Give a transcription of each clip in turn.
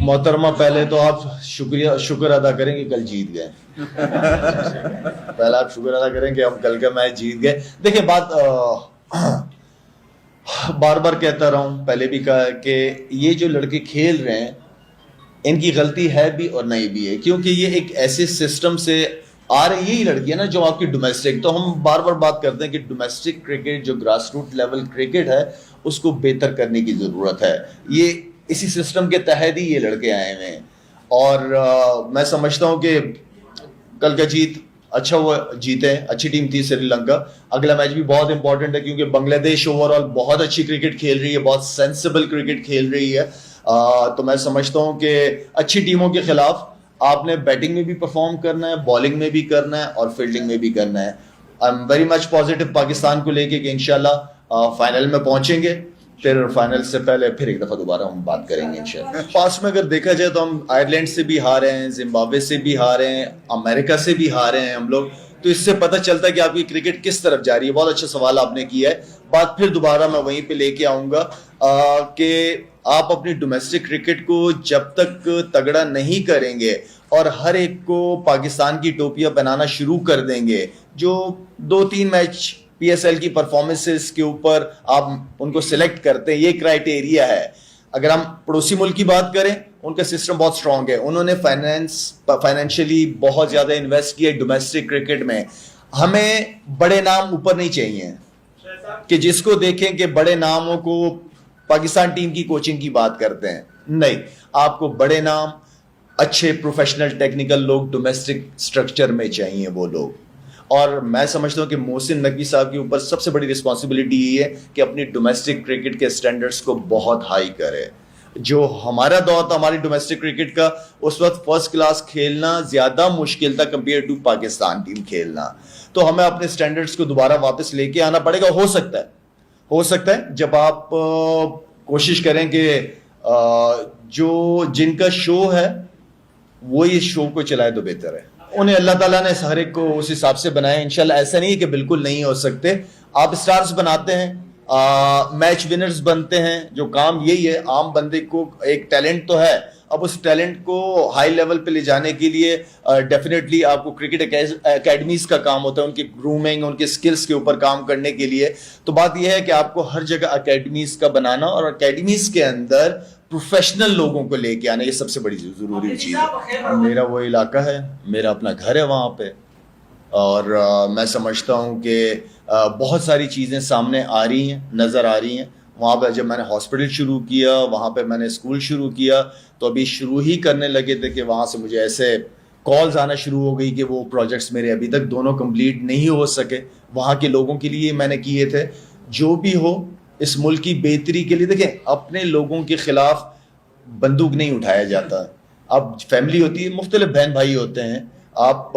محترمہ پہلے تو آپ شکر ادا کریں کہ کل جیت گئے. پہلے آپ شکر ادا کریں کہ ہم کل کا میچ جیت گئے. دیکھیں بات بار بار کہتا رہا ہوں, پہلے بھی کہا کہ یہ جو لڑکے کھیل رہے ہیں ان کی غلطی ہے بھی اور نہیں بھی ہے, کیونکہ یہ ایک ایسے سسٹم سے آ رہی یہی لڑکی ہے نا جو آپ کی ڈومیسٹک. تو ہم بار بار بات کرتے ہیں کہ ڈومیسٹک کرکٹ جو گراس روٹ لیول کرکٹ ہے اس کو بہتر کرنے کی ضرورت ہے. یہ اسی سسٹم کے تحت ہی یہ لڑکے آئے ہوئے ہیں, اور میں سمجھتا ہوں کہ کل کا جیت اچھا ہوا, جیتے, اچھی ٹیم تھی سری لنکا. اگلا میچ بھی بہت امپورٹنٹ ہے کیونکہ بنگلہ دیش اوور آل بہت اچھی کرکٹ کھیل رہی ہے, بہت سینسیبل کرکٹ کھیل رہی ہے. تو میں سمجھتا ہوں کہ اچھی ٹیموں کے خلاف آپ نے بیٹنگ میں بھی پرفارم کرنا ہے, بالنگ میں بھی کرنا ہے اور فیلڈنگ میں بھی کرنا ہے. I am very much positive Pakistan کو لے کے کہ انشاءاللہ فائنل میں پہنچیں گے. پھر فائنل سے پہلے پھر ایک دفعہ دوبارہ ہم بات کریں گے انشاءاللہ. پاس میں اگر دیکھا جائے تو ہم آئرلینڈ سے بھی ہارے ہیں, زمبابوے سے بھی ہارے ہیں, امریکہ سے بھی ہارے ہیں ہم لوگ. تو اس سے پتہ چلتا ہے کہ آپ کی کرکٹ کس طرف جا رہی ہے. بہت اچھا سوال آپ نے کیا ہے. بات پھر دوبارہ میں وہیں پہ لے کے آؤں گا کہ آپ اپنی ڈومیسٹک کرکٹ کو جب تک تگڑا نہیں کریں گے اور ہر ایک کو پاکستان کی ٹوپیاں بنانا شروع کر دیں گے, جو 2-3 میچ پی ایس ایل کی پرفارمنسز کے اوپر آپ ان کو سلیکٹ کرتے ہیں, یہ کرائٹیریا ہے. اگر ہم پڑوسی ملک کی بات کریں, ان کا سسٹم بہت اسٹرانگ ہے, انہوں نے فائنینشلی بہت زیادہ انویسٹ کیا ڈومیسٹک کرکٹ میں. ہمیں بڑے نام اوپر نہیں چاہیے کہ جس کو دیکھیں کہ بڑے ناموں کو پاکستان ٹیم کی کوچنگ کی بات کرتے ہیں. نہیں, آپ کو بڑے نام, اچھے پروفیشنل ٹیکنیکل لوگ ڈومیسٹک سٹرکچر میں چاہیے وہ لوگ. اور میں سمجھتا ہوں کہ محسن نقوی صاحب کے اوپر سب سے بڑی رسپانسبلٹی یہ ہے کہ اپنی ڈومیسٹک کرکٹ کے سٹینڈرڈز کو بہت ہائی کرے. جو ہمارا دور تھا ہماری ڈومیسٹک کرکٹ کا, اس وقت فرسٹ کلاس کھیلنا زیادہ مشکل تھا کمپیئر ٹو پاکستان ٹیم کھیلنا. تو ہمیں اپنے سٹینڈرڈز کو دوبارہ واپس لے کے آنا پڑے گا. ہو سکتا ہے جب آپ کوشش کریں کہ جن کا شو ہے وہ اس شو کو چلائے تو بہتر ہے. انہیں اللہ تعالیٰ نے ہر ایک کو اس حساب سے بنایا. انشاءاللہ ایسا نہیں ہے کہ بالکل نہیں ہو سکتے. آپ سٹارز بناتے ہیں, میچ ونرز بنتے ہیں, جو کام یہی ہے. عام بندے کو ایک ٹیلنٹ تو ہے, اب اس ٹیلنٹ کو ہائی لیول پہ لے جانے کے لیے ڈیفینیٹلی آپ کو کرکٹ اکیڈمیز کا کام ہوتا ہے, ان کی گرومنگ, ان کے سکلز کے اوپر کام کرنے کے لیے. تو بات یہ ہے کہ آپ کو ہر جگہ اکیڈمیز کا بنانا اور اکیڈمیز کے اندر پروفیشنل لوگوں کو لے کے آنا, یہ سب سے بڑی ضروری چیز ہے. میرا وہ علاقہ ہے, میرا اپنا گھر ہے وہاں پہ, اور میں سمجھتا ہوں کہ بہت ساری چیزیں سامنے آ رہی ہیں, نظر آ رہی ہیں. وہاں پہ جب میں نے ہاسپٹل شروع کیا, وہاں پہ میں نے اسکول شروع کیا, تو ابھی شروع ہی کرنے لگے تھے کہ وہاں سے مجھے ایسے کالز آنا شروع ہو گئی کہ وہ پروجیکٹس میرے ابھی تک دونوں کمپلیٹ نہیں ہو سکے. وہاں کے لوگوں کے لیے میں نے کیے تھے. جو بھی ہو اس ملک کی بہتری کے لیے, دیکھیں اپنے لوگوں کے خلاف بندوق نہیں اٹھایا جاتا. اب فیملی ہوتی ہے, مختلف بہن بھائی ہوتے ہیں, آپ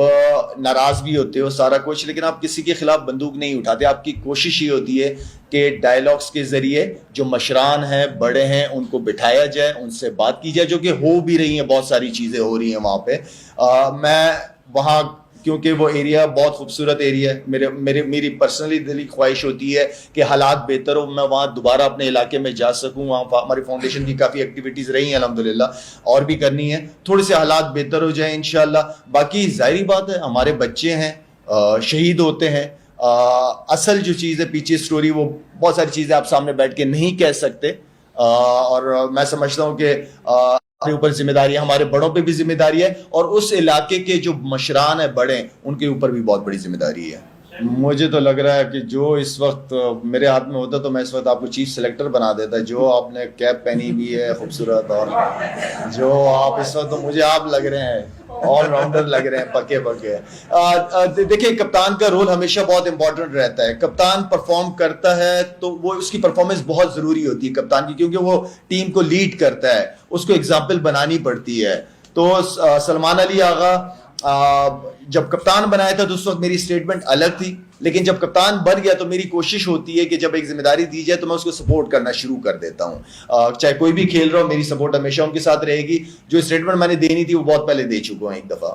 ناراض بھی ہوتے ہو سارا کچھ, لیکن آپ کسی کے خلاف بندوق نہیں اٹھاتے. آپ کی کوشش یہ ہوتی ہے کہ ڈائلاگس کے ذریعے جو مشران ہیں, بڑے ہیں, ان کو بٹھایا جائے, ان سے بات کی جائے, جو کہ ہو بھی رہی ہیں. بہت ساری چیزیں ہو رہی ہیں وہاں پہ. میں وہاں, کیونکہ وہ ایریا بہت خوبصورت ایریا ہے, میری پرسنلی دلی خواہش ہوتی ہے کہ حالات بہتر ہو, میں وہاں دوبارہ اپنے علاقے میں جا سکوں. وہاں ہماری فاؤنڈیشن کی کافی ایکٹیویٹیز رہی ہیں الحمدللہ, اور بھی کرنی ہے. تھوڑے سے حالات بہتر ہو جائیں انشاءاللہ. باقی ظاہری بات ہے ہمارے بچے ہیں, شہید ہوتے ہیں. اصل جو چیز ہے پیچھے سٹوری, وہ بہت ساری چیزیں آپ سامنے بیٹھ کے نہیں کہہ سکتے. اور میں سمجھتا ہوں کہ ہمارے اوپر ذمہ داری ہے, ہمارے بڑوں پہ بھی ذمہ داری ہے, اور اس علاقے کے جو مشران ہیں, بڑے ہیں, ان کے اوپر بھی بہت بڑی ذمہ داری ہے. مجھے تو لگ رہا ہے کہ جو اس وقت میرے ہاتھ میں ہوتا تو میں اس وقت آپ کو چیف سلیکٹر بنا دیتا. جو آپ نے کیپ پہنی بھی ہے خوبصورت, اور جو آپ اس وقت, تو مجھے آپ لگ رہے ہیں آل راؤنڈر لگ رہے ہیں, پکے. دیکھیں کپتان کا رول ہمیشہ بہت امپورٹنٹ رہتا ہے. کپتان پرفارم کرتا ہے تو وہ اس کی پرفارمنس بہت ضروری ہوتی ہے کپتان کی, کیونکہ وہ ٹیم کو لیڈ کرتا ہے, اس کو ایگزامپل بنانی پڑتی ہے. تو سلمان علی آغا جب کپتان بنایا تھا تو اس وقت میری اسٹیٹمنٹ الگ تھی, لیکن جب کپتان بن گیا تو میری کوشش ہوتی ہے کہ جب ایک ذمہ داری دی جائے تو میں اس کو سپورٹ کرنا شروع کر دیتا ہوں. چاہے کوئی بھی کھیل رہا ہو, میری سپورٹ ہمیشہ ان کے ساتھ رہے گی. جو اسٹیٹمنٹ میں نے دینی تھی وہ بہت پہلے دے چکا ہوں ایک دفعہ.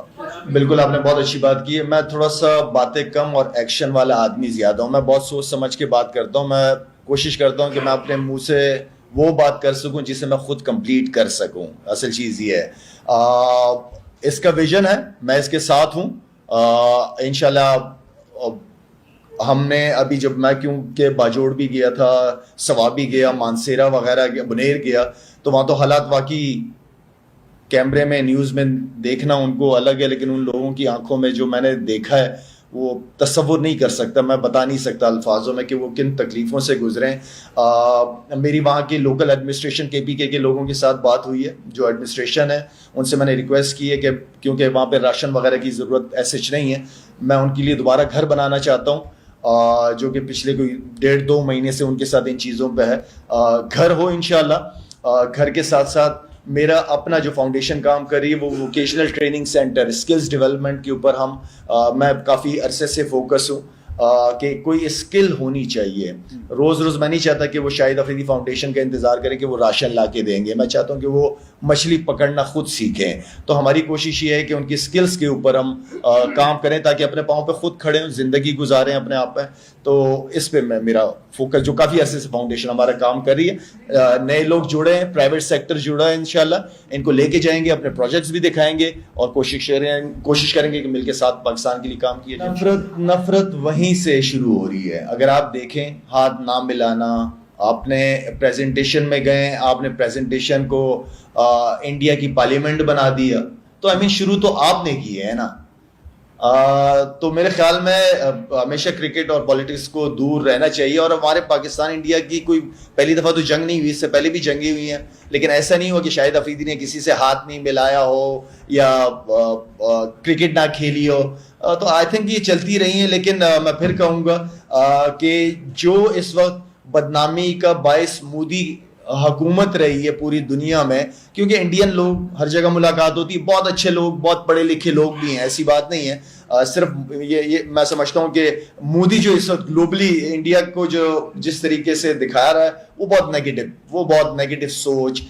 بالکل آپ نے بہت اچھی بات کی ہے. میں تھوڑا سا باتیں کم اور ایکشن والا آدمی زیادہ ہوں. میں بہت سوچ سمجھ کے بات کرتا ہوں. میں کوشش کرتا ہوں کہ میں اپنے منہ سے وہ بات کر سکوں جسے میں خود کمپلیٹ کر سکوں. اصل چیز یہ ہے, اس کا ویژن ہے, میں اس کے ساتھ ہوں. انشاءاللہ ہم نے ابھی جب میں کیونکہ باجوڑ بھی گیا تھا, سوابی گیا, مانسیرا وغیرہ گیا, بنیر گیا, تو وہاں تو حالات واقعی کیمرے میں نیوز میں دیکھنا ان کو الگ ہے, لیکن ان لوگوں کی آنکھوں میں جو میں نے دیکھا ہے وہ تصور نہیں کر سکتا, میں بتا نہیں سکتا الفاظوں میں کہ وہ کن تکلیفوں سے گزرے ہیں. میری وہاں کی لوکل ایڈمنسٹریشن KPK کے لوگوں کے ساتھ بات ہوئی ہے, جو ایڈمنسٹریشن ہے ان سے میں نے ریکویسٹ کی ہے کہ کیونکہ وہاں پہ راشن وغیرہ کی ضرورت ایسے نہیں ہے, میں ان کے لیے دوبارہ گھر بنانا چاہتا ہوں, جو کہ پچھلے کوئی 1.5-2 مہینے سے ان کے ساتھ ان چیزوں پہ ہے. گھر ہو انشاءاللہ. گھر کے ساتھ ساتھ میرا اپنا جو فاؤنڈیشن کام کر رہی ہے وہ vocational training centre, skills development کے اوپر میں کافی عرصے سے فوکس ہوں کہ کوئی اسکل ہونی چاہیے. روز میں نہیں چاہتا کہ وہ شاہد افریدی فاؤنڈیشن کا انتظار کریں کہ وہ راشن لا کے دیں گے, میں چاہتا ہوں کہ وہ مچھلی پکڑنا خود سیکھیں. تو ہماری کوشش یہ ہے کہ ان کی اسکلز کے اوپر ہم کام کریں تاکہ اپنے پاؤں پہ خود کھڑے ہوں, زندگی گزاریں اپنے آپ پہ. تو اس پہ میرا فوکس, جو کافی عرصے سے فاؤنڈیشن ہمارا کام کر رہی ہے. نئے لوگ جڑے ہیں, پرائیویٹ سیکٹر جڑا ہے, انشاءاللہ ان کو لے کے جائیں گے, اپنے پروجیکٹس بھی دکھائیں گے اور کوشش کریں گے کہ مل کے ساتھ پاکستان کے لیے کام کیا جائے. نفرت وہیں سے شروع ہو رہی ہے. اگر آپ دیکھیں, ہاتھ نہ ملانا, آپ نے پریزنٹیشن میں گئے, آپ نے پریزنٹیشن کو انڈیا کی پارلیمنٹ بنا دیا, تو شروع تو آپ نے کی ہے نا. تو میرے خیال میں ہمیشہ کرکٹ اور پالیٹکس کو دور رہنا چاہیے. اور ہمارے پاکستان انڈیا کی کوئی پہلی دفعہ تو جنگ نہیں ہوئی, اس سے پہلے بھی جنگیں ہوئی ہیں, لیکن ایسا نہیں ہوا کہ شاہد افریدی نے کسی سے ہاتھ نہیں ملایا ہو یا کرکٹ نہ کھیلی ہو. تو آئی تھنک یہ چلتی رہی ہیں. لیکن میں پھر کہوں گا کہ جو اس وقت بدنامی کا باعث مودی حکومت رہی ہے پوری دنیا میں, کیونکہ انڈین لوگ ہر جگہ ملاقات ہوتی ہے, بہت اچھے لوگ, بہت پڑھے لکھے لوگ بھی ہیں, ایسی بات نہیں ہے. صرف یہ میں سمجھتا ہوں کہ مودی جو اس وقت گلوبلی انڈیا کو جو جس طریقے سے دکھا رہا ہے وہ بہت نیگیٹو سوچ.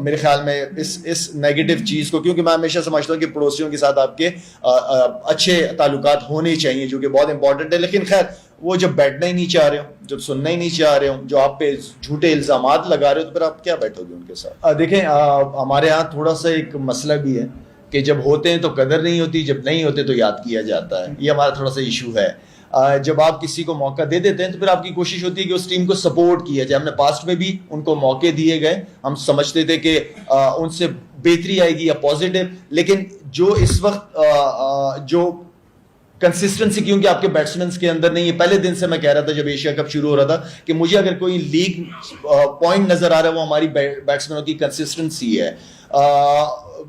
میرے خیال میں اس نیگیٹو چیز کو, کیونکہ میں ہمیشہ سمجھتا ہوں کہ پڑوسیوں کے ساتھ آپ کے اچھے تعلقات ہونے چاہیے, جو کہ بہت امپورٹنٹ ہے. لیکن خیر, وہ جب بیٹھنا ہی نہیں چاہ رہے ہوں, جب سننا ہی نہیں چاہ رہے ہوں, جو آپ پہ جھوٹے الزامات لگا رہے ہو, تو پھر آپ کیا بیٹھو گے ان کے ساتھ. دیکھیں, ہمارے ہاں تھوڑا سا ایک مسئلہ بھی ہے کہ جب ہوتے ہیں تو قدر نہیں ہوتی, جب نہیں ہوتے تو یاد کیا جاتا ہے. یہ ہمارا تھوڑا سا ایشو ہے. جب آپ کسی کو موقع دے دیتے ہیں تو پھر آپ کی کوشش ہوتی ہے کہ اس ٹیم کو سپورٹ کیا جائے. ہم نے پاسٹ میں بھی ان کو موقع دیے گئے, ہم سمجھتے تھے کہ ان سے بہتری آئے گی یا پازیٹیو. لیکن جو اس وقت جو کنسسٹنسی, کیونکہ آپ کے بیٹسمینس کے اندر نہیں ہے. پہلے دن سے میں کہہ رہا تھا جب ایشیا کپ شروع ہو رہا تھا کہ مجھے اگر کوئی لیگ پوائنٹ نظر آ رہا ہے وہ ہماری بیٹسمینوں کی کنسسٹنسی ہے.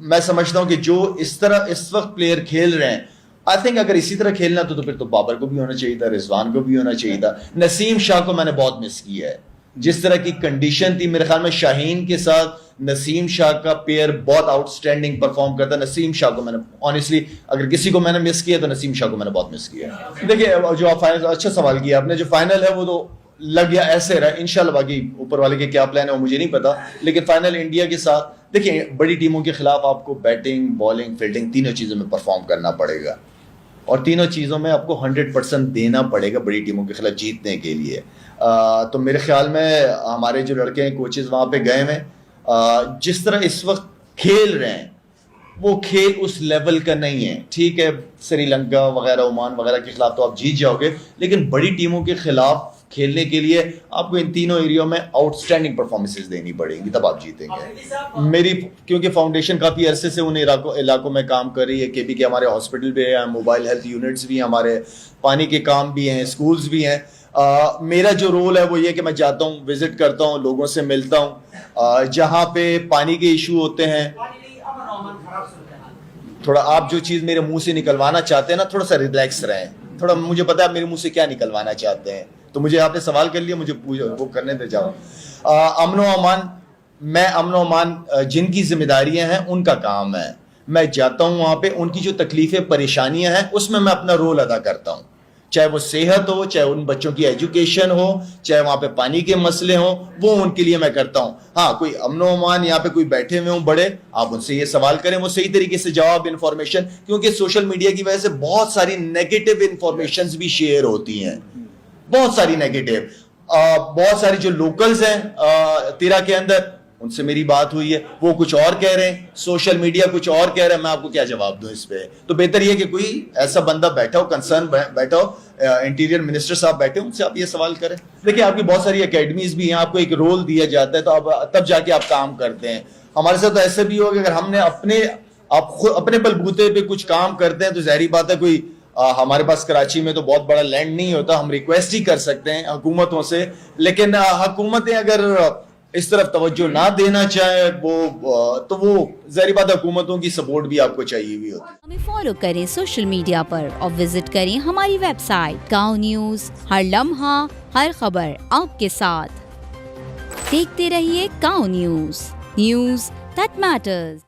میں سمجھتا ہوں کہ جو اس طرح اس وقت پلیئر کھیل رہے ہیں, آئی تھنک اگر اسی طرح کھیلنا تو پھر تو بابر کو بھی ہونا چاہیے تھا, رضوان کو بھی ہونا چاہیے تھا. نسیم شاہ کو میں نے بہت مس کیا ہے, جس طرح کی کنڈیشن تھی. میرے خیال میں شاہین کے ساتھ نسیم شاہ کا پیئر بہت آؤٹ اسٹینڈنگ پرفارم کرتا. نسیم شاہ کو میں نے آنیسٹلی, اگر کسی کو میں نے مس کیا تو نسیم شاہ کو میں نے بہت مس کیا. دیکھیے, جو آپ فائنل, اچھا سوال کیا آپ نے. جو فائنل ہے وہ تو لگ گیا ایسے رہا, انشاءاللہ باقی اوپر والے کے کیا پلان ہے وہ مجھے نہیں پتا. لیکن فائنل انڈیا کے ساتھ, دیکھیں بڑی ٹیموں کے خلاف آپ کو بیٹنگ, بالنگ, فیلڈنگ تینوں چیزوں میں پرفارم کرنا پڑے گا, اور تینوں چیزوں میں آپ کو 100% دینا پڑے گا بڑی ٹیموں کے خلاف جیتنے کے لیے. تو میرے خیال میں ہمارے جو لڑکے ہیں, کوچز وہاں پہ گئے ہوئے, جس طرح اس وقت کھیل رہے ہیں وہ کھیل اس لیول کا نہیں ہے. ٹھیک ہے, سری لنکا وغیرہ, عمان وغیرہ کے خلاف تو آپ جیت جاؤ گے, لیکن بڑی ٹیموں کے خلاف کھیلنے کے لیے آپ کو ان تینوں ایریوں میں آؤٹ اسٹینڈنگ پرفارمنسز دینی پڑیں گی, تب آپ جیتیں گے. میری کیونکہ فاؤنڈیشن کافی عرصے سے ان علاقوں میں کام کر رہی ہے. KPK ہمارے ہاسپٹل بھی ہیں, موبائل ہیلتھ یونٹس بھی ہیں, ہمارے پانی کے کام بھی ہیں, اسکولز بھی ہیں. میرا جو رول ہے وہ یہ کہ میں جاتا ہوں, وزٹ کرتا ہوں, لوگوں سے ملتا ہوں. جہاں پہ پانی کے ایشو ہوتے ہیں, تھوڑا آپ جو چیز میرے منہ سے نکلوانا چاہتے ہیں نا, تھوڑا سا ریلیکس رہیں. تھوڑا مجھے پتا ہے آپ میرے منہ سے کیا نکلوانا چاہتے ہیں, تو مجھے آپ نے سوال کر لیا, مجھے وہ کرنے دے جاؤ. امن و امان, میں امن و امان جن کی ذمہ داریاں ہیں ان کا کام ہے. میں جاتا ہوں وہاں پہ, ان کی جو تکلیفیں پریشانیاں ہیں اس میں اپنا رول ادا کرتا ہوں. چاہے وہ صحت ہو, چاہے ان بچوں کی ایجوکیشن ہو, چاہے وہاں پہ پانی کے مسئلے ہوں, وہ ان کے لیے میں کرتا ہوں. ہاں, کوئی امن و امان یہاں پہ کوئی بیٹھے ہوئے ہوں بڑے, آپ ان سے یہ سوال کریں, وہ صحیح طریقے سے جواب, انفارمیشن, کیونکہ سوشل میڈیا کی وجہ سے بہت ساری نیگیٹو انفارمیشنز بھی شیئر ہوتی ہیں, بہت ساری نیگیٹو. بہت سارے جو لوکلز ہیں تیرا کے اندر, ان سے میری بات ہوئی ہے, وہ کچھ اور کہہ رہے ہیں, سوشل میڈیا کچھ اور کہہ رہا ہے, میں آپ کو کیا جواب دوں اس پہ. تو بہتر یہ کہ کوئی ایسا بندہ بیٹھا ہو, کنسرن بیٹھا ہو, انٹیریئر منسٹر صاحب بیٹھے ہو, ان سے آپ یہ سوال کریں. دیکھیں آپ کی بہت ساری اکیڈمیز بھی ہیں, آپ کو ایک رول دیا جاتا ہے تو آپ تب جا کے آپ کام کرتے ہیں. ہمارے ساتھ تو ایسے بھی ہوگا اگر ہم نے اپنے بلبوتے پہ کچھ کام کرتے ہیں تو ظاہری بات ہے کوئی ہمارے پاس کراچی میں تو بہت بڑا لینڈ نہیں ہوتا, ہم ریکویسٹ ہی کر سکتے ہیں حکومتوں سے, لیکن حکومتیں اگر اس طرف توجہ نہ دینا چاہے تو وہ ظاہری بات ہے حکومتوں کی سپورٹ بھی آپ کو چاہیے ہوئی ہوتی ہے. ہمیں فالو کریں سوشل میڈیا پر اور وزٹ کریں ہماری ویب سائٹ گاؤں نیوز, ہر لمحہ ہر خبر آپ کے ساتھ. دیکھتے رہیے گاؤں نیوز, نیوز دیٹ میٹرز.